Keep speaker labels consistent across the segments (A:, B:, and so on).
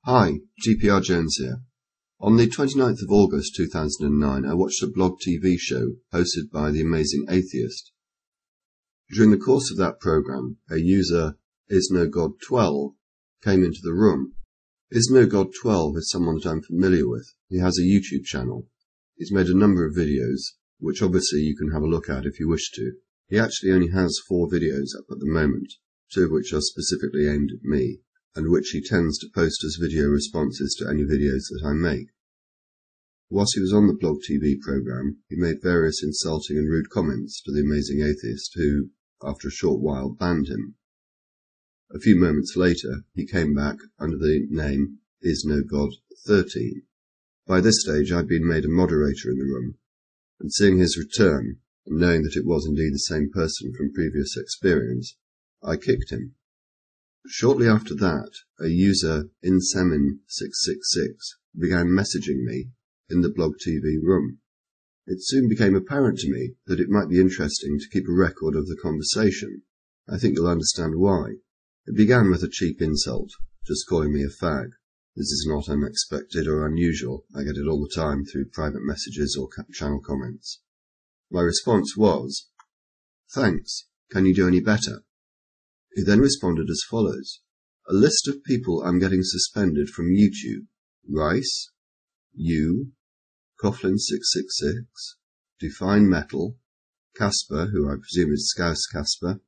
A: Hi, DPRJones here. On the 29th of August 2009, I watched a blog TV show hosted by The Amazing Atheist. During the course of that program, a user, IsNoGod12, came into the room. IsNoGod12 is someone that I'm familiar with. He has a YouTube channel. He's made a number of videos, which obviously you can have a look at if you wish to. He actually only has 4 videos up at the moment, 2 of which are specifically aimed at me, and which he tends to post as video responses to any videos that I make. Whilst he was on the blog TV program, he made various insulting and rude comments to The Amazing Atheist, who, after a short while, banned him. A few moments later, he came back under the name IsNoGod13. By this stage, I'd been made a moderator in the room, and seeing his return, and knowing that it was indeed the same person from previous experience, I kicked him. Shortly after that, a user, Insemin666, began messaging me in the blog TV room. It soon became apparent to me that it might be interesting to keep a record of the conversation. I think you'll understand why. It began with a cheap insult, just calling me a fag. This is not unexpected or unusual. I get it all the time through private messages or channel comments. My response was, "Thanks. Can you do any better?" He then responded as follows: "A list of people I'm getting suspended from YouTube. Rice, you, Coughlin666, Define Metal, Casper, who I presume is Scouse Casper,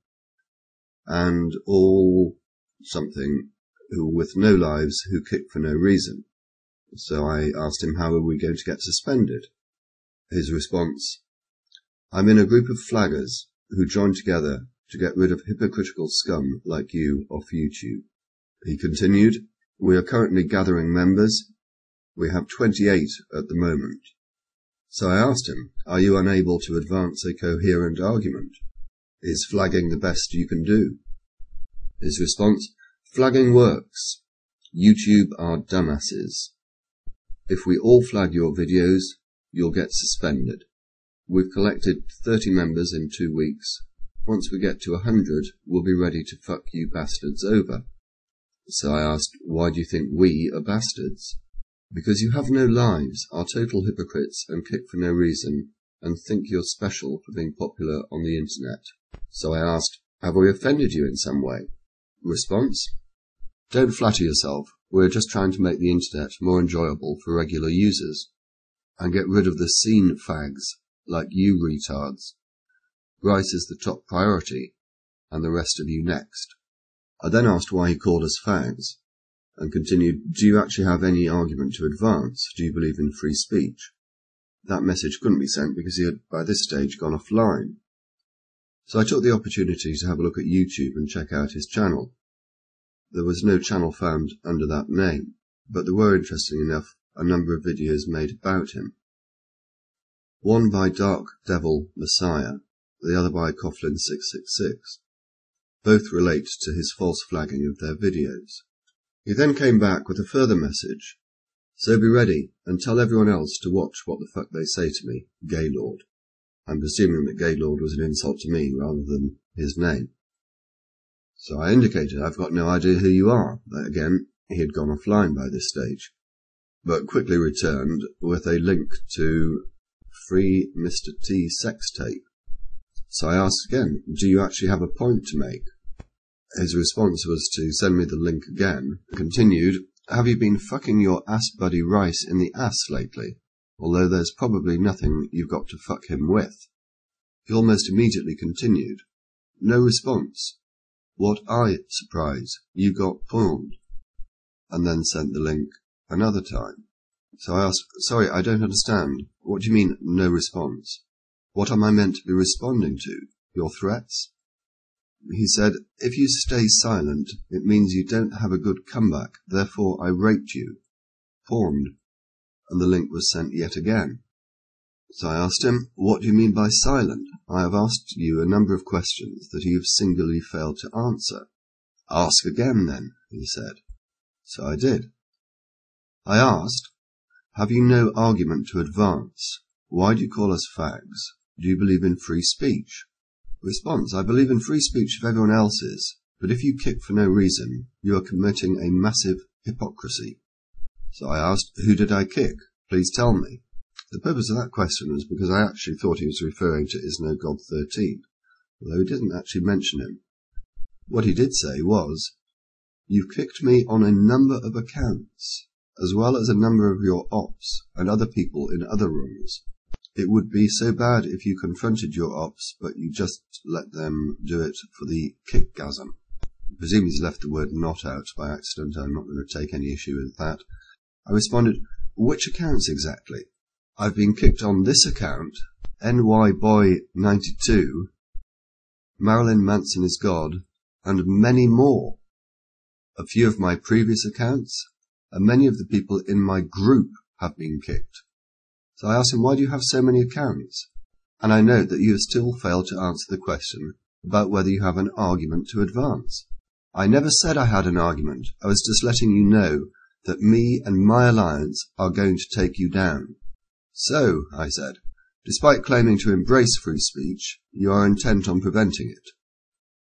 A: and all something who with no lives who kick for no reason." So I asked him, how are we going to get suspended? His response: "I'm in a group of flaggers who joined together to get rid of hypocritical scum like you off YouTube." He continued, "We are currently gathering members. We have 28 at the moment." So I asked him, are you unable to advance a coherent argument? Is flagging the best you can do? His response: "Flagging works. YouTube are dumbasses. If we all flag your videos, you'll get suspended. We've collected 30 members in 2 weeks. Once we get to 100, we'll be ready to fuck you bastards over." So I asked, why do you think we are bastards? "Because you have no lives, are total hypocrites and kick for no reason, and think you're special for being popular on the internet." So I asked, have we offended you in some way? Response: "Don't flatter yourself. We're just trying to make the internet more enjoyable for regular users, and get rid of the scene fags like you retards. Rice is the top priority, and the rest of you next." I then asked why he called us fags, and continued, do you actually have any argument to advance? Do you believe in free speech? That message couldn't be sent because he had by this stage gone offline. So I took the opportunity to have a look at YouTube and check out his channel. There was no channel found under that name, but there were, interesting enough, a number of videos made about him. One by Dark Devil Messiah, the other by Coughlin666. Both relate to his false flagging of their videos. He then came back with a further message: "So be ready and tell everyone else to watch what the fuck they say to me, Gaylord." I'm presuming that Gaylord was an insult to me rather than his name. So I indicated I've got no idea who you are. But again, he had gone offline by this stage, but quickly returned with a link to Free Mr. T sex tape. So I asked again, do you actually have a point to make? His response was to send me the link again, and continued, have you been fucking your ass buddy Rice in the ass lately? Although there's probably nothing you've got to fuck him with. He almost immediately continued, no response. What surprise, you got pawned. And then sent the link another time. So I asked, sorry, I don't understand. What do you mean, no response? What am I meant to be responding to? Your threats? He said, if you stay silent, it means you don't have a good comeback, therefore I raped you. Pawned. And the link was sent yet again. So I asked him, what do you mean by silent? I have asked you a number of questions that you have singularly failed to answer. Ask again then, he said. So I did. I asked, have you no argument to advance? Why do you call us fags? Do you believe in free speech? Response: I believe in free speech if everyone else is, but if you kick for no reason, you are committing a massive hypocrisy. So I asked, "Who did I kick? Please tell me." The purpose of that question was because I actually thought he was referring to Is No God 13, although he didn't actually mention him. What he did say was, "You've kicked me on a number of accounts, as well as a number of your ops and other people in other rooms. It would be so bad if you confronted your ops, but you just let them do it for the kickgasm." I presume he's left the word "not" out by accident. I'm not going to take any issue with that. I responded, "Which accounts exactly?" "I've been kicked on this account, NYBoy92, Marilyn Manson is God, and many more. A few of my previous accounts, and many of the people in my group have been kicked." So I asked him, "Why do you have so many accounts?" And I note that you have still failed to answer the question about whether you have an argument to advance. I never said I had an argument. I was just letting you know that me and my alliance are going to take you down. "So," I said, "despite claiming to embrace free speech, you are intent on preventing it.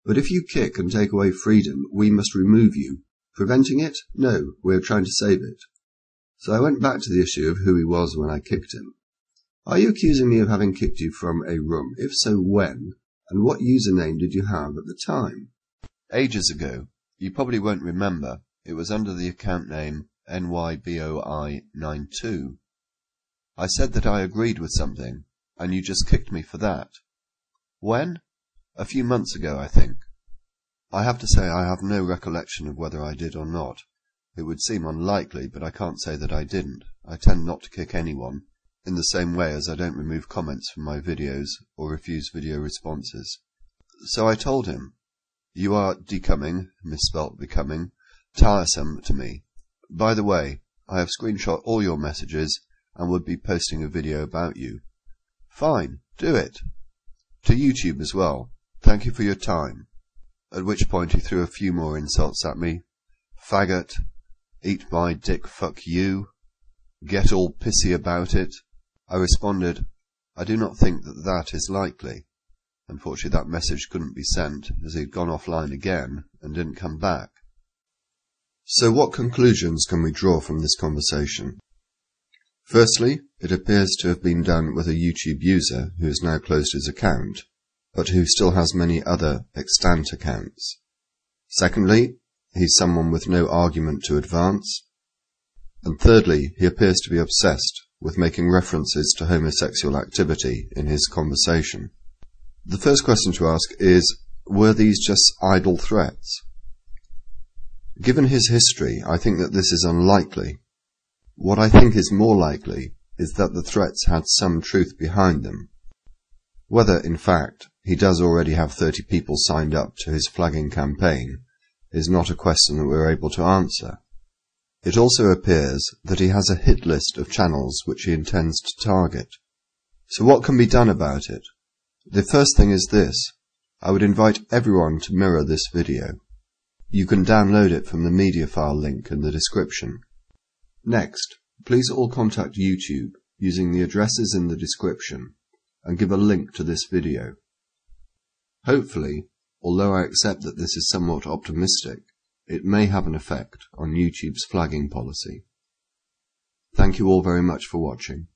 A: But if you kick and take away freedom, we must remove you. Preventing it? No, we are trying to save it." So I went back to the issue of who he was when I kicked him. "Are you accusing me of having kicked you from a room? If so, when? And what username did you have at the time?"
B: Ages ago. You probably won't remember. It was under the account name NYBoI92. I said that I agreed with something, and you just kicked me for that. When? A few months ago, I think. I have to say I have no recollection of whether I did or not. It would seem unlikely, but I can't say that I didn't. I tend not to kick anyone, in the same way as I don't remove comments from my videos or refuse video responses. So I told him, "You are becoming, misspelt becoming, tiresome to me. By the way, I have screenshot all your messages and would be posting a video about you." "Fine, do it. To YouTube as well. Thank you for your time." At which point he threw a few more insults at me. "Faggot. Eat my dick, fuck you. Get all pissy about it." I responded, "I do not think that that is likely." Unfortunately, that message couldn't be sent, as he had gone offline again and didn't come back.
A: So what conclusions can we draw from this conversation? Firstly, it appears to have been done with a YouTube user who has now closed his account, but who still has many other extant accounts. Secondly, he's someone with no argument to advance. And thirdly, he appears to be obsessed with making references to homosexual activity in his conversation. The first question to ask is, were these just idle threats? Given his history, I think that this is unlikely. What I think is more likely is that the threats had some truth behind them. Whether, in fact, he does already have 30 people signed up to his flagging campaign is not a question that we're able to answer. It also appears that he has a hit list of channels which he intends to target. So what can be done about it? The first thing is this. I would invite everyone to mirror this video. You can download it from the media file link in the description. Next, please all contact YouTube using the addresses in the description and give a link to this video. Hopefully, although I accept that this is somewhat optimistic, it may have an effect on YouTube's flagging policy. Thank you all very much for watching.